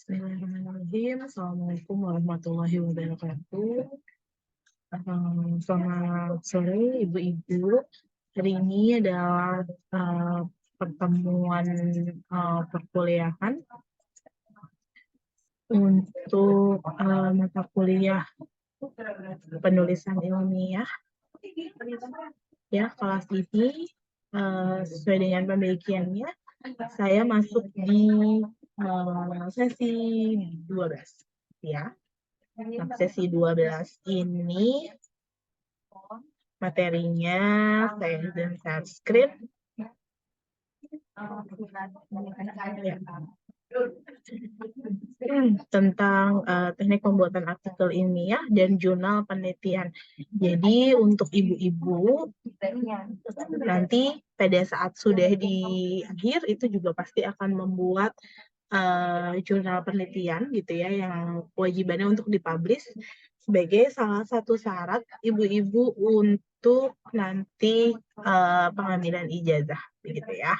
Bismillahirrahmanirrahim. Assalamualaikum warahmatullahi wabarakatuh. Selamat sore, Ibu-Ibu. Hari ini adalah pertemuan perkuliahan untuk mata kuliah penulisan ilmiah. Ya, kelas ini sesuai dengan pembagiannya, saya masuk di sesi 12. Ya. Nah, sesi 12 ini materinya saya izin share screen. Tentang teknik pembuatan artikel ilmiah dan jurnal penelitian. Jadi untuk ibu-ibu nanti pada saat sudah di akhir itu juga pasti akan membuat jurnal penelitian gitu ya, yang kewajibannya untuk dipublish sebagai salah satu syarat ibu-ibu untuk nanti pengambilan ijazah begitu ya.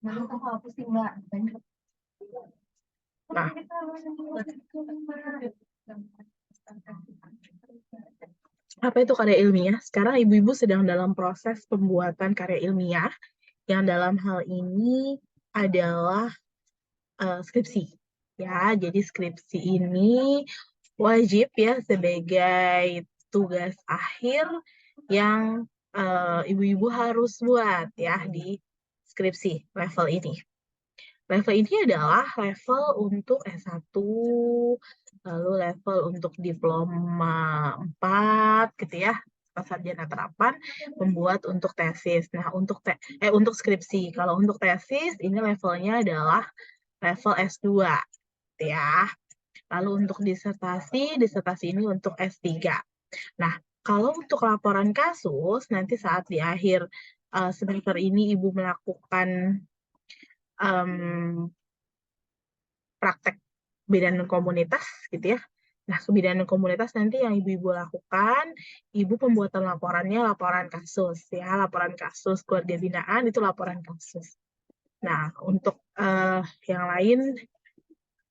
Nah, apa itu karya ilmiah? Sekarang ibu-ibu sedang dalam proses pembuatan karya ilmiah yang dalam hal ini adalah skripsi. Ya, jadi skripsi ini wajib ya sebagai tugas akhir yang ibu-ibu harus buat ya di skripsi level ini. Level ini adalah level untuk S1, lalu level untuk diploma 4 gitu ya, sarjana terapan, membuat untuk tesis. Nah, untuk skripsi. Kalau untuk tesis ini levelnya adalah level S2 gitu ya. Lalu untuk disertasi ini untuk S3. Nah, kalau untuk laporan kasus, nanti saat di akhir semester ini Ibu melakukan praktek kebidanan komunitas gitu ya. Nah, kebidanan komunitas nanti yang ibu-ibu lakukan, ibu pembuatan laporannya laporan kasus ya, laporan kasus keluarga binaan itu laporan kasus. Nah, untuk yang lain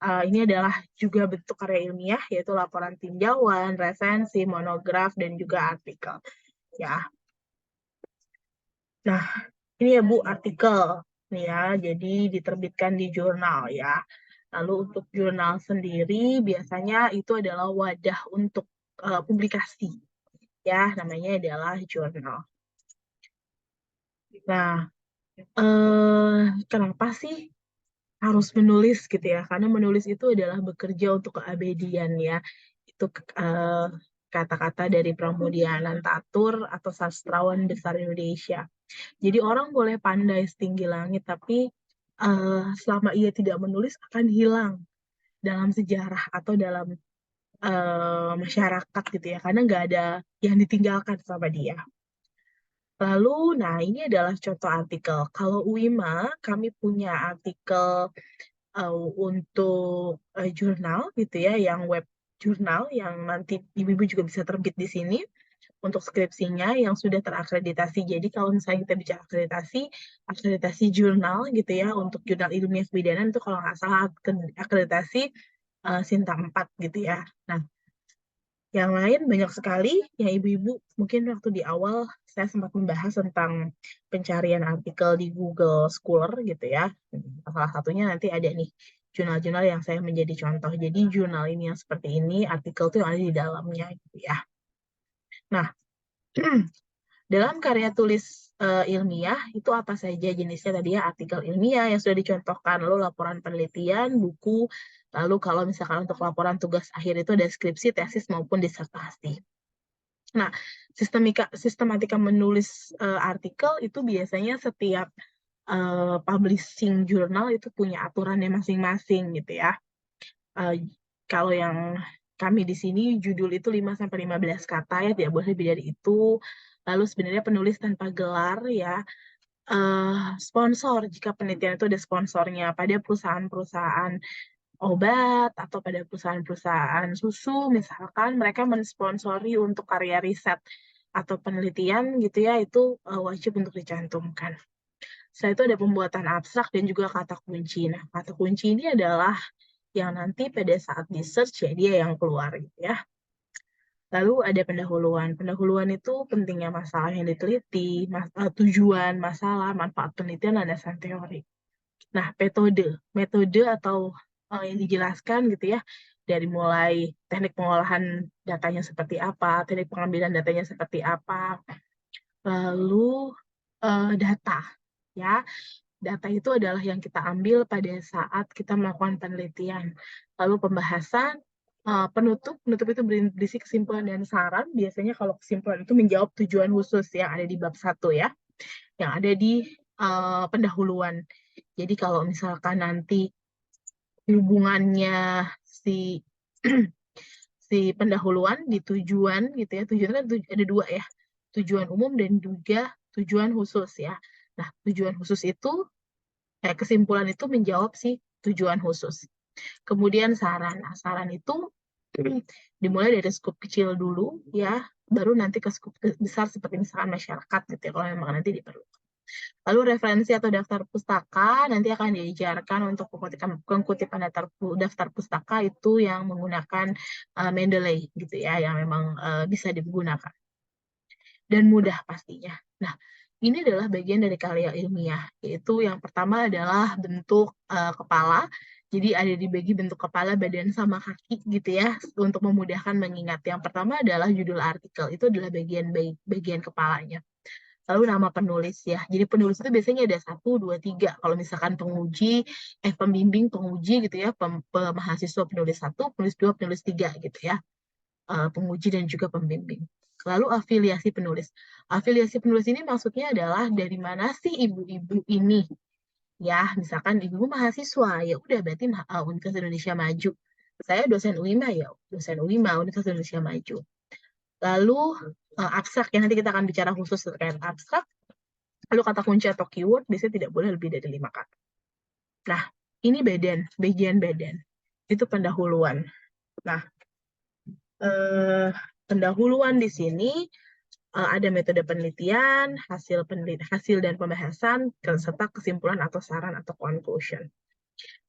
ini adalah juga bentuk karya ilmiah yaitu laporan tinjauan, resensi, monograf dan juga artikel ya. Nah, ini ya Bu artikel nih ya, jadi diterbitkan di jurnal ya. Lalu untuk jurnal sendiri biasanya itu adalah wadah untuk publikasi ya, namanya adalah jurnal. Nah, kenapa sih harus menulis gitu ya? Karena menulis itu adalah bekerja untuk keabadian ya. Itu kata-kata dari Pramudia Anantatur atau sastrawan besar Indonesia. Jadi orang boleh pandai setinggi langit, tapi selama ia tidak menulis akan hilang dalam sejarah atau dalam masyarakat gitu ya, karena nggak ada yang ditinggalkan sama dia. Lalu, nah ini adalah contoh artikel. Kalau UIMA, kami punya artikel untuk jurnal gitu ya, yang web jurnal yang nanti ibu-ibu juga bisa terbit di sini untuk skripsinya yang sudah terakreditasi. Jadi kalau misalnya kita bicara akreditasi jurnal gitu ya, untuk jurnal ilmiah kebidanan itu kalau nggak salah akreditasi Sinta 4 gitu ya. Nah, yang lain banyak sekali yang ibu-ibu mungkin waktu di awal saya sempat membahas tentang pencarian artikel di Google Scholar gitu ya. Salah satunya nanti ada nih jurnal-jurnal yang saya menjadi contoh. Jadi jurnal ini yang seperti ini, artikel itu yang ada di dalamnya gitu ya. Nah, dalam karya tulis ilmiah itu apa saja jenisnya tadi ya, artikel ilmiah yang sudah dicontohkan, lalu laporan penelitian, buku, lalu kalau misalkan untuk laporan tugas akhir itu ada skripsi, tesis maupun disertasi. Nah, sistematika menulis artikel itu biasanya setiap publishing jurnal itu punya aturannya masing-masing gitu ya. Kalau yang kami di sini judul itu 5-15 kata ya, tidak boleh lebih dari itu. Lalu sebenarnya penulis tanpa gelar ya, sponsor jika penelitian itu ada sponsornya pada perusahaan-perusahaan obat atau pada perusahaan-perusahaan susu misalkan mereka mensponsori untuk karya riset atau penelitian gitu ya, itu wajib untuk dicantumkan. Setelah itu ada pembuatan abstrak dan juga kata kunci. Nah, kata kunci ini adalah yang nanti pada saat di search ya dia yang keluar gitu ya. Lalu ada pendahuluan. Pendahuluan itu pentingnya masalah yang diteliti, tujuan masalah, manfaat penelitian, landasan teori. Nah, metode atau yang dijelaskan gitu ya, dari mulai teknik pengolahan datanya seperti apa, teknik pengambilan datanya seperti apa, lalu data, ya. Data itu adalah yang kita ambil pada saat kita melakukan penelitian. Lalu pembahasan, penutup itu berisi kesimpulan dan saran. Biasanya kalau kesimpulan itu menjawab tujuan khusus yang ada di bab 1 ya, yang ada di pendahuluan. Jadi kalau misalkan nanti hubungannya si si pendahuluan di tujuan gitu ya, tujuan kan ada 2 ya, tujuan umum dan juga tujuan khusus ya. Nah, tujuan khusus itu kesimpulan itu menjawab si tujuan khusus. Kemudian saran. Nah, saran itu dimulai dari skup kecil dulu ya, baru nanti ke skup besar seperti misalkan masyarakat gitu ya, kalau memang nanti diperlukan. Lalu referensi atau daftar pustaka nanti akan diajarkan untuk pengkutipan daftar pustaka itu yang menggunakan Mendeley gitu ya, yang memang bisa digunakan dan mudah pastinya. Nah, ini adalah bagian dari karya ilmiah, yaitu yang pertama adalah bentuk kepala. Jadi ada dibagi bentuk kepala, badan, sama kaki gitu ya, untuk memudahkan mengingat. Yang pertama adalah judul artikel, itu adalah bagian kepalanya. Lalu nama penulis ya. Jadi penulis itu biasanya ada 1, 2, 3. Kalau misalkan pembimbing, penguji gitu ya, mahasiswa penulis 1, penulis 2, penulis 3 gitu ya. Penguji dan juga pembimbing. Lalu afiliasi penulis. Afiliasi penulis ini maksudnya adalah dari mana sih ibu-ibu ini? Ya, misalkan ibu mahasiswa, ya udah berarti Universitas Indonesia Maju. Saya dosen UIMA ya, dosen UIMA, Universitas Indonesia Maju. Lalu abstrak, ya nanti kita akan bicara khusus terkait abstrak. Lalu kata kunci atau keyword biasanya tidak boleh lebih dari 5 kata. Nah, ini bagian badan. Itu pendahuluan. Nah, pendahuluan di sini ada metode penelitian, hasil dan pembahasan, serta kesimpulan atau saran atau conclusion.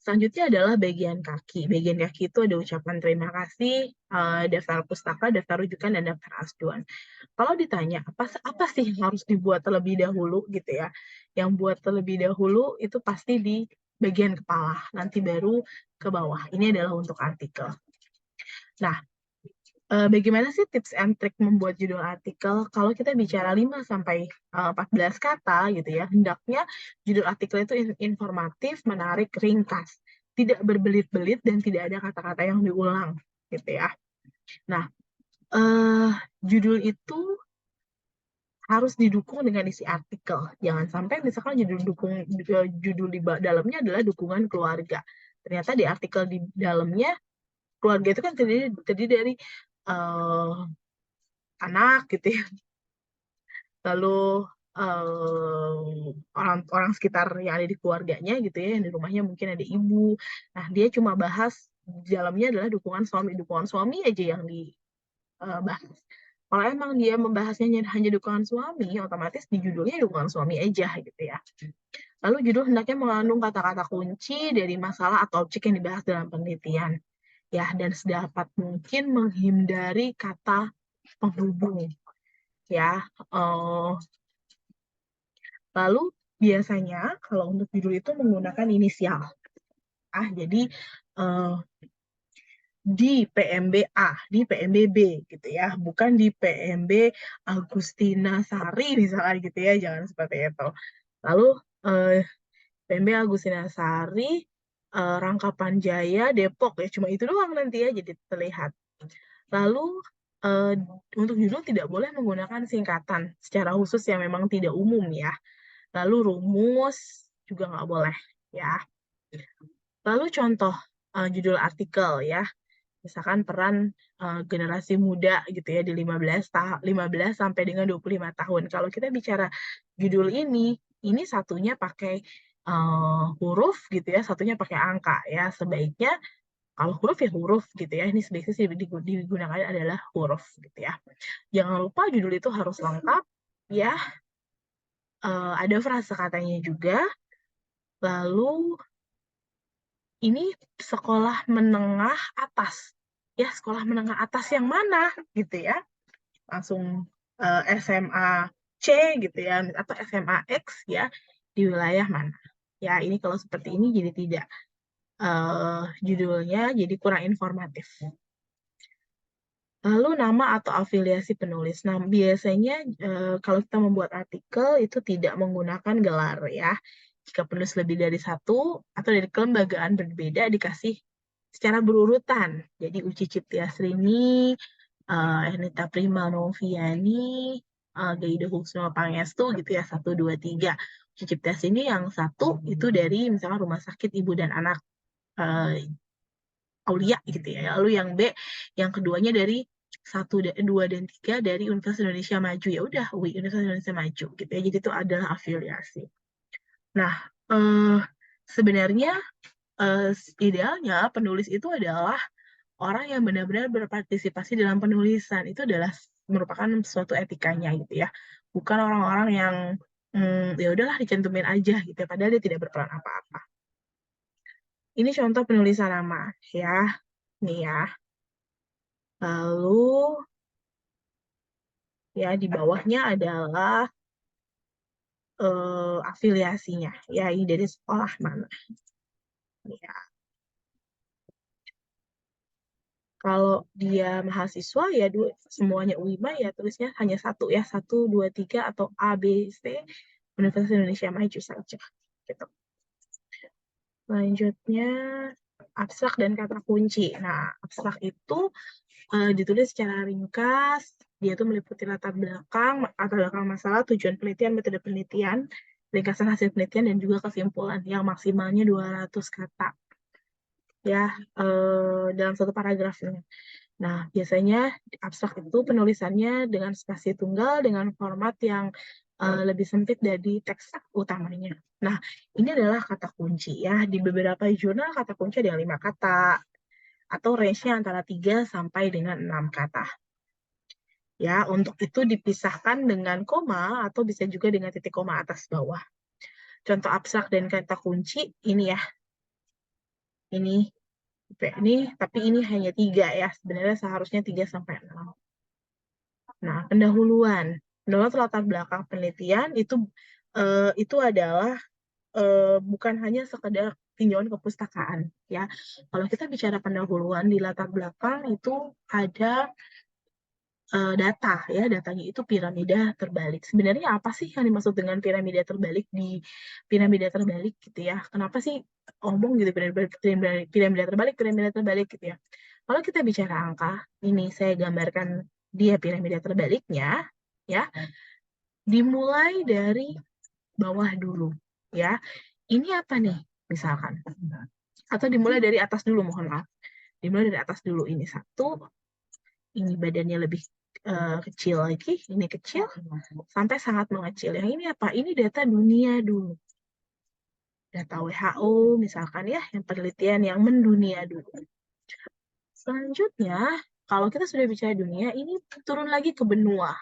Selanjutnya adalah bagian kaki. Bagian kaki itu ada ucapan terima kasih, daftar pustaka, daftar rujukan, dan daftar acuan. Kalau ditanya apa sih yang harus dibuat terlebih dahulu gitu ya? Yang buat terlebih dahulu itu pasti di bagian kepala, nanti baru ke bawah. Ini adalah untuk artikel. Nah, bagaimana sih tips and trick membuat judul artikel? Kalau kita bicara 5-14 kata gitu ya, hendaknya judul artikel itu informatif, menarik, ringkas, tidak berbelit-belit dan tidak ada kata-kata yang diulang gitu ya. Nah, judul itu harus didukung dengan isi artikel. Jangan sampai misalkan judul di dalamnya adalah dukungan keluarga. Ternyata di artikel di dalamnya keluarga itu kan terdiri dari anak gitu ya, lalu orang sekitar yang ada di keluarganya gitu ya, yang di rumahnya mungkin ada ibu. Nah, dia cuma bahas di dalamnya adalah dukungan suami aja yang dibahas. Kalau emang dia membahasnya hanya dukungan suami, otomatis di judulnya dukungan suami aja gitu ya. Lalu judul hendaknya mengandung kata-kata kunci dari masalah atau objek yang dibahas dalam penelitian. Ya, dan sedapat mungkin menghindari kata penghubung. Ya, lalu biasanya kalau untuk judul itu menggunakan inisial. Jadi di PMBA, di PMBB gitu ya, bukan di PMB Agustina Sari misalkan gitu ya, jangan seperti itu. Lalu PMB Agustina Sari, Rangkapan Jaya, Depok ya, cuma itu doang nanti ya, jadi terlihat. Lalu untuk judul tidak boleh menggunakan singkatan secara khusus yang memang tidak umum ya. Lalu rumus juga nggak boleh ya. Lalu contoh judul artikel ya, misalkan peran generasi muda gitu ya di 15 sampai dengan 25 tahun. Kalau kita bicara judul ini satunya pakai huruf gitu ya, satunya pakai angka ya. Sebaiknya kalau huruf ya huruf gitu ya. Ini sebaiknya sih digunakan adalah huruf gitu ya. Jangan lupa judul itu harus lengkap ya. Ada frase katanya juga. Lalu ini sekolah menengah atas. Ya, sekolah menengah atas yang mana gitu ya. Langsung SMA C gitu ya, atau SMA X ya, di wilayah mana. Ya, ini kalau seperti ini jadi tidak judulnya jadi kurang informatif. Lalu nama atau afiliasi penulis. Nah, biasanya kalau kita membuat artikel itu tidak menggunakan gelar ya. Jika penulis lebih dari satu atau dari kelembagaan berbeda dikasih secara berurutan. Jadi Uci Ciptiasrini, Ernita Prima Noviani, Gaida Husnul Pangestu gitu ya, 1, 2, 3. Uci Ciptiasrini yang satu itu dari misalnya Rumah Sakit Ibu dan Anak Aulia gitu ya. Lalu yang B, yang keduanya dari 1, 2, dan 3 dari Universitas Indonesia Maju. Ya udah, UI Universitas Indonesia Maju gitu ya. Jadi itu adalah afiliasi. Nah, sebenarnya idealnya penulis itu adalah orang yang benar-benar berpartisipasi dalam penulisan. Itu adalah merupakan suatu etikanya gitu ya. Bukan orang-orang yang ya udahlah dicantumin aja gitu ya, padahal dia tidak berperan apa-apa. Ini contoh penulisan nama ya. Nih ya. Lalu ya di bawahnya adalah afiliasinya. Ya, ini dari sekolah mana. Ya. Kalau dia mahasiswa ya semuanya UIMA ya tulisnya hanya satu ya, 1, 2, 3 atau A, B, C, Universitas Indonesia Maju saja. Gitu. Selanjutnya abstrak dan kata kunci. Nah, abstrak itu ditulis secara ringkas, dia itu meliputi latar belakang masalah, tujuan penelitian, metode penelitian, ringkasan hasil penelitian, dan juga kesimpulan yang maksimalnya 200 kata ya dalam satu paragrafnya. Nah, biasanya abstrak itu penulisannya dengan spasi tunggal dengan format yang lebih sempit dari teks utamanya. Nah, ini adalah kata kunci ya. Di beberapa jurnal kata kunci ada 5 kata atau range-nya antara 3 sampai dengan 6 kata. Ya, untuk itu dipisahkan dengan koma atau bisa juga dengan titik koma atas bawah. Contoh abstrak dan kata kunci ini ya. Ini tapi ini hanya 3 ya. Sebenarnya seharusnya 3 sampai 6. Nah, pendahuluan latar belakang penelitian itu adalah bukan hanya sekedar tinjauan kepustakaan ya. Kalau kita bicara pendahuluan di latar belakang itu ada data ya, datanya itu piramida terbalik. Sebenarnya apa sih yang dimaksud dengan piramida terbalik di piramida terbalik gitu ya? Kenapa sih omong gitu piramida terbalik gitu ya? Kalau kita bicara angka, ini saya gambarkan dia piramida terbaliknya ya. Dimulai dari bawah dulu ya. Ini apa nih misalkan? Atau dimulai dari atas dulu, mohon maaf. Dimulai dari atas dulu, ini 1, ini badannya lebih kecil lagi, ini kecil, sampai sangat mengecil. Yang ini apa? Ini data dunia dulu. Data WHO misalkan ya, yang penelitian yang mendunia dulu. Selanjutnya, kalau kita sudah bicara dunia, ini turun lagi ke benua.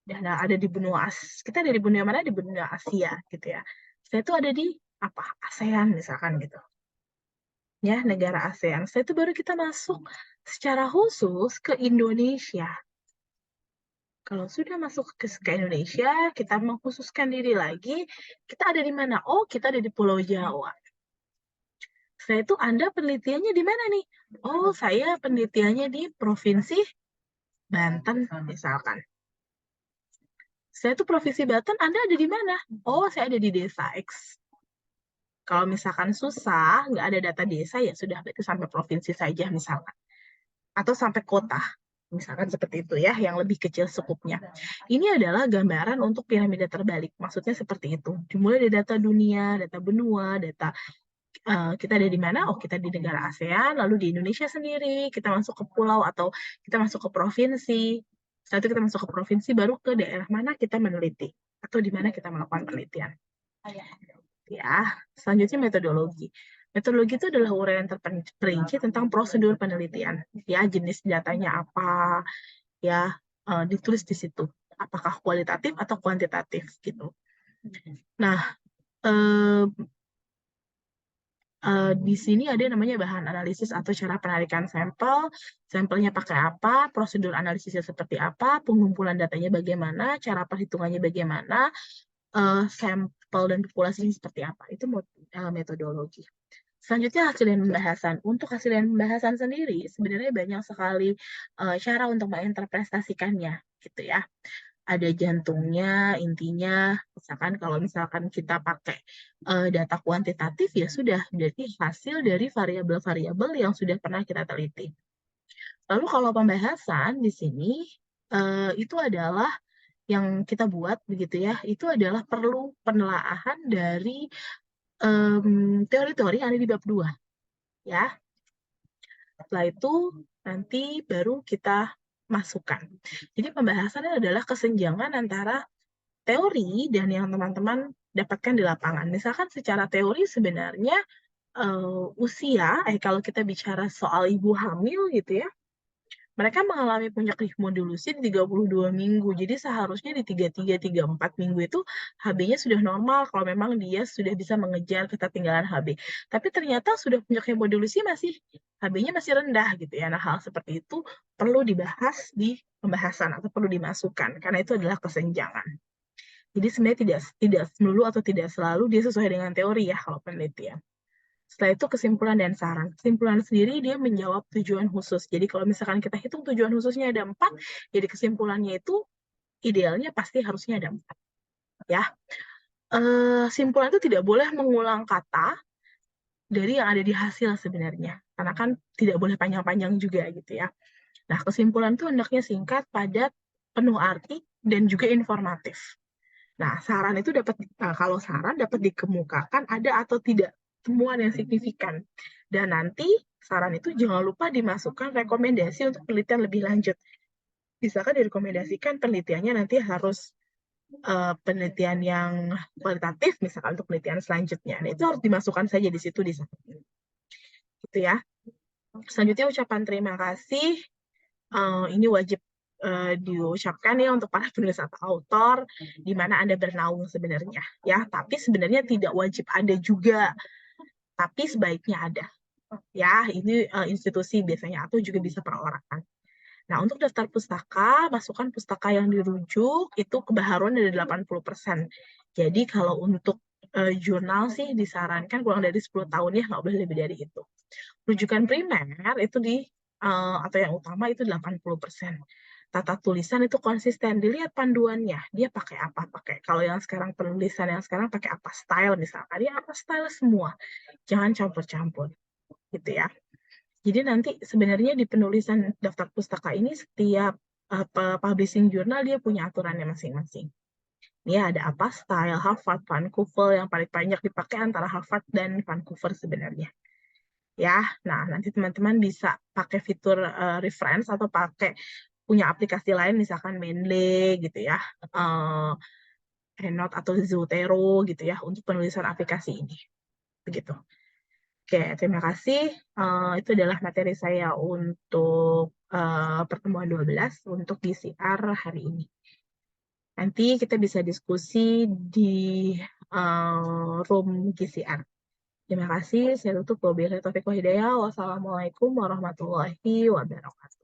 Dan ada di benua kita ada di benua mana? Di benua Asia gitu ya. Saya itu ada di apa? ASEAN misalkan gitu. Ya, negara ASEAN. Setelah itu baru kita masuk secara khusus ke Indonesia. Kalau sudah masuk ke Indonesia, kita mengkhususkan diri lagi, kita ada di mana? Oh, kita ada di Pulau Jawa. Setelah itu Anda penelitiannya di mana nih? Oh, saya penelitiannya di Provinsi Banten, misalkan. Setelah itu Provinsi Banten, Anda ada di mana? Oh, saya ada di Desa X. Kalau misalkan susah, nggak ada data desa, ya sudah, berarti sampai provinsi saja misalkan. Atau sampai kota. Misalkan seperti itu ya, yang lebih kecil skupnya. Ini adalah gambaran untuk piramida terbalik. Maksudnya seperti itu. Dimulai dari data dunia, data benua, data kita ada di mana? Oh, kita di negara ASEAN, lalu di Indonesia sendiri, kita masuk ke pulau atau kita masuk ke provinsi. Setelah itu kita masuk ke provinsi, baru ke daerah mana kita meneliti atau di mana kita melakukan penelitian. Ya, selanjutnya metodologi. Metodologi itu adalah uraian terperinci tentang prosedur penelitian. Ya, jenis datanya apa, ya ditulis di situ. Apakah kualitatif atau kuantitatif gitu. Nah, di sini ada yang namanya bahan analisis atau cara penarikan sampel, sampelnya pakai apa, prosedur analisisnya seperti apa, pengumpulan datanya bagaimana, cara perhitungannya bagaimana, sampel dan populasinya seperti apa. Itu metodologi. Selanjutnya hasil dan pembahasan. Untuk hasil dan pembahasan sendiri, sebenarnya banyak sekali cara untuk menginterpretasikannya, gitu ya. Ada jantungnya, intinya, misalkan kalau misalkan kita pakai data kuantitatif, ya sudah, berarti hasil dari variabel-variabel yang sudah pernah kita teliti. Lalu kalau pembahasan di sini, itu adalah yang kita buat, begitu ya, itu adalah perlu penelaahan dari teori-teori yang ada di bab 2, ya. Setelah itu nanti baru kita masukkan. Jadi pembahasannya adalah kesenjangan antara teori dan yang teman-teman dapatkan di lapangan. Misalkan secara teori sebenarnya usia, kalau kita bicara soal ibu hamil gitu ya, mereka mengalami puncak hemodilusi di 32 minggu. Jadi seharusnya di 33-34 minggu itu HB-nya sudah normal kalau memang dia sudah bisa mengejar ketertinggalan HB. Tapi ternyata sudah puncak hemodilusi HB-nya masih rendah gitu ya. Nah, hal seperti itu perlu dibahas di pembahasan atau perlu dimasukkan karena itu adalah kesenjangan. Jadi sebenarnya tidak melulu atau tidak selalu dia sesuai dengan teori ya kalau penelitian. Setelah itu kesimpulan dan saran. Kesimpulan sendiri dia menjawab tujuan khusus. Jadi kalau misalkan kita hitung tujuan khususnya ada 4, jadi kesimpulannya itu idealnya pasti harusnya ada 4. Ya. Simpulan itu tidak boleh mengulang kata dari yang ada di hasil sebenarnya. Karena kan tidak boleh panjang-panjang juga gitu ya. Nah, kesimpulan itu hendaknya singkat, padat, penuh arti, dan juga informatif. Nah, saran itu kalau saran dapat dikemukakan ada atau tidak temuan yang signifikan. Dan nanti saran itu jangan lupa dimasukkan rekomendasi untuk penelitian lebih lanjut. Misalkan direkomendasikan penelitiannya nanti harus penelitian yang kualitatif, misalkan untuk penelitian selanjutnya. Nah, itu harus dimasukkan saja di situ di saran. Gitu ya. Selanjutnya ucapan terima kasih. Ini wajib diucapkan ya untuk para penulis atau autor di mana Anda bernaung sebenarnya ya, tapi sebenarnya tidak wajib ada juga, tapi sebaiknya ada ya. Ini institusi biasanya atau juga bisa perorangan. Nah, untuk daftar pustaka, masukkan pustaka yang dirujuk itu kebaharuan dari 80%. Jadi kalau untuk jurnal sih disarankan kurang dari 10 tahun ya, nggak boleh lebih dari itu. Rujukan primer itu atau yang utama itu 80%. Tata tulisan itu konsisten, dilihat panduannya, dia pakai apa, kalau yang sekarang penulisan yang sekarang pakai apa style misalkan, dia apa style semua, jangan campur-campur gitu ya. Jadi nanti sebenarnya di penulisan daftar pustaka ini setiap publishing jurnal dia punya aturannya masing-masing. Ini ada apa style Harvard, Vancouver yang paling banyak dipakai antara Harvard dan Vancouver sebenarnya. Ya, nah nanti teman-teman bisa pakai fitur reference atau punya aplikasi lain misalkan Mendeley gitu ya, Keynote atau Zotero gitu ya untuk penulisan aplikasi ini. Begitu. Oke, terima kasih. Itu adalah materi saya untuk pertemuan 12 untuk GCR hari ini. Nanti kita bisa diskusi di room GCR. Terima kasih. Saya tutup. Wabillahi taufiq wal hidayah. Wassalamualaikum warahmatullahi wabarakatuh.